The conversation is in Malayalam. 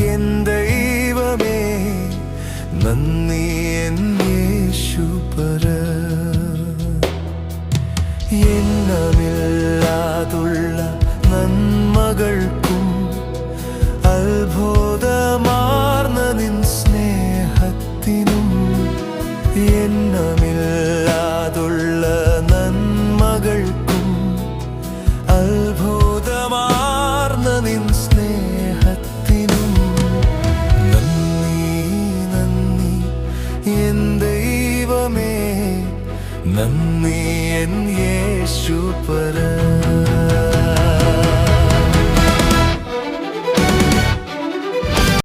എൻ ദൈവമേ നന്ദി എൻ യേശുപര എണ്ണമില്ലാതുള്ള നന്മകൾക്കും അത്ഭുതമാർന്ന നിൻ സ്നേഹത്തിനും എണ്ണമില്ലാതുള്ള നന്മകൾക്കും അത്ഭുതമാർന്ന നിൻ സ്നേഹത്തിനും നന്ദി നന്ദി എൻ ദൈവമേ നന്ദി എൻ യേശുപര